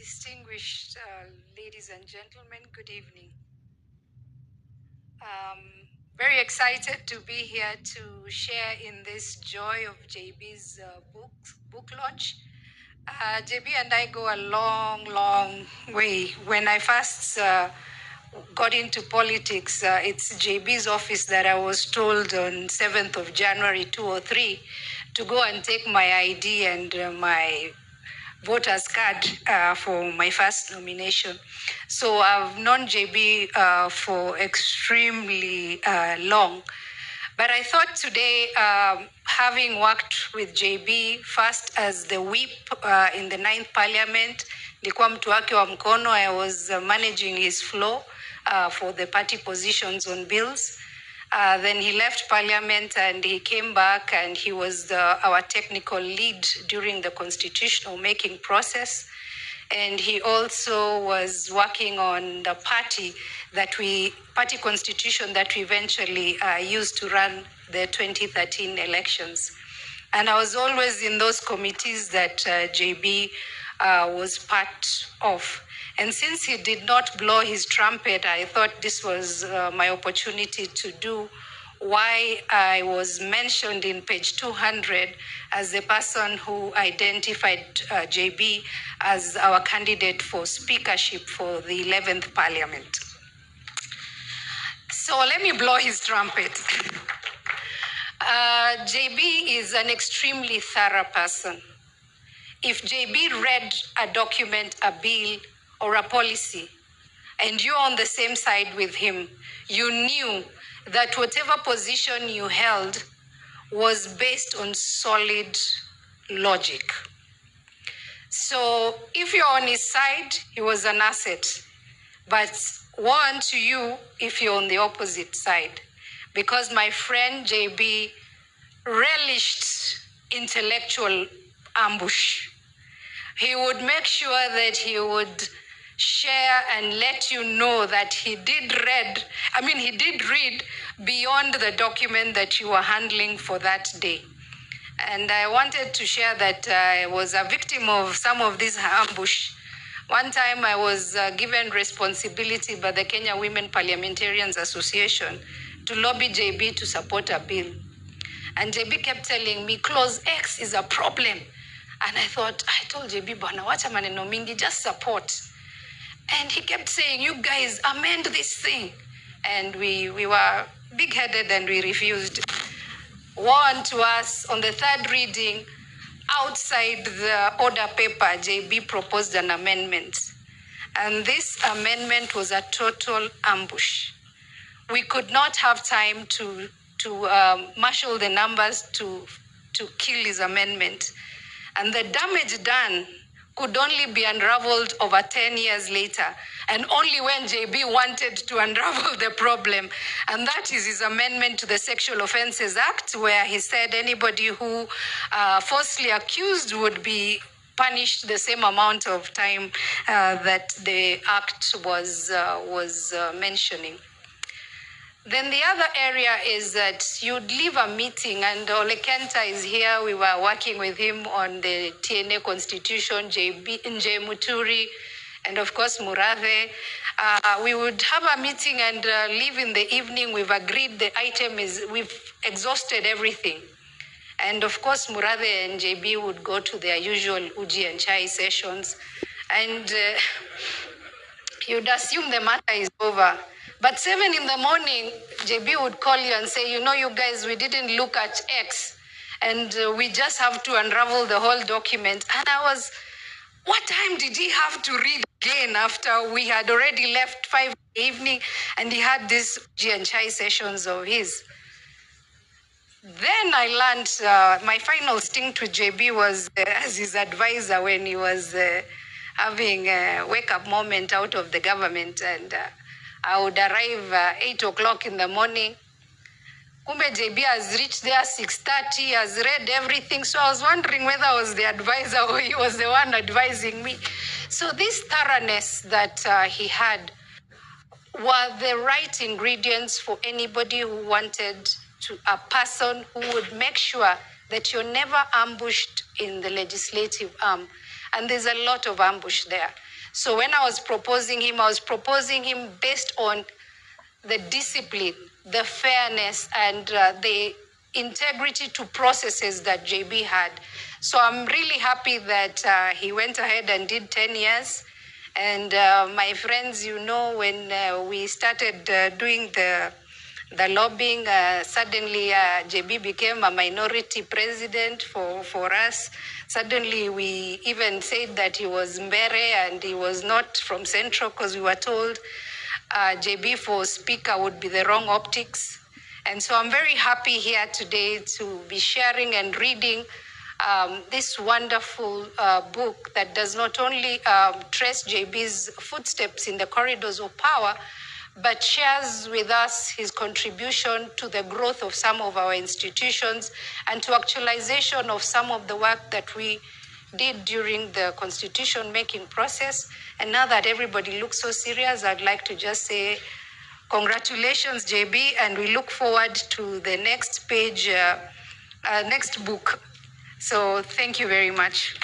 Distinguished ladies and gentlemen, good evening. Very excited to be here to share in this joy of JB's book launch. JB and I go a long, long way. When I first got into politics, it's JB's office that I was told on 7th of January 2003 to go and take my ID and my voter's card for my first nomination. So I've known JB for extremely long. But I thought today, having worked with JB first as the whip in the 9th Parliament, nilikuwa mtu wake wa mkono. I was managing his flow for the party positions on bills. Then he left Parliament and he came back and he was our technical lead during the constitutional making process. And he also was working on the party constitution that we eventually used to run the 2013 elections. And I was always in those committees that JB was part of. And since he did not blow his trumpet, I thought this was my opportunity to do why I was mentioned in page 200 as the person who identified JB as our candidate for speakership for the 11th Parliament. So let me blow his trumpet. JB is an extremely thorough person. If JB read a document, a bill, or a policy, and you're on the same side with him, you knew that whatever position you held was based on solid logic. So if you're on his side, he was an asset. But woe unto you if you're on the opposite side. Because my friend JB relished intellectual ambush. He would make sure that he would share and let you know that he did read beyond the document that you were handling for that day. And I wanted to share that I was a victim of some of this ambush. One time I was given responsibility by the Kenya Women Parliamentarians Association to lobby JB to support a bill. And JB kept telling me, Clause X is a problem. And I thought, I told JB, bana wacha maneno mingi, just support. And he kept saying, you guys amend this thing. And we were big-headed and we refused. Warned to us on the third reading, outside the order paper, JB proposed an amendment. And this amendment was a total ambush. We could not have time to marshal the numbers to kill his amendment. And the damage done could only be unraveled over 10 years later, and only when JB wanted to unravel the problem. And that is his amendment to the Sexual Offences Act, where he said anybody who falsely accused would be punished the same amount of time that the act was mentioning. Then the other area is that you'd leave a meeting, and Ole Kenta is here. We were working with him on the TNA Constitution, JB Muturi, and of course Murathe. We would have a meeting and leave in the evening. We've agreed the item we've exhausted everything. And of course Murathe and JB would go to their usual Uji and Chai sessions. And you'd assume the matter is over. But 7 in the morning, JB would call you and say, you know, you guys, we didn't look at X. And we just have to unravel the whole document. And what time did he have to read again after we had already left 5 in the evening and he had these G and Chai sessions of his? Then I learned my final stint with JB was as his advisor when he was having a wake-up moment out of the government, and I would arrive 8 o'clock in the morning. Kumbe JB has reached there 6:30, has read everything. So I was wondering whether I was the advisor or he was the one advising me. So this thoroughness that he had were the right ingredients for anybody who wanted a person who would make sure that you're never ambushed in the legislative arm. And there's a lot of ambush there. So when I was proposing him based on the discipline, the fairness, and the integrity to processes that JB had. So I'm really happy that he went ahead and did 10 years. And my friends, you know, when we started doing the lobbying, suddenly JB became a minority president for us. Suddenly we even said that he was Mbere and he was not from Central, because we were told JB for speaker would be the wrong optics. And so I'm very happy here today to be sharing and reading this wonderful book that does not only trace JB's footsteps in the corridors of power, but shares with us his contribution to the growth of some of our institutions and to actualization of some of the work that we did during the constitution making process. And now that everybody looks so serious, I'd like to just say congratulations, JB, and we look forward to the next page, next book. So thank you very much.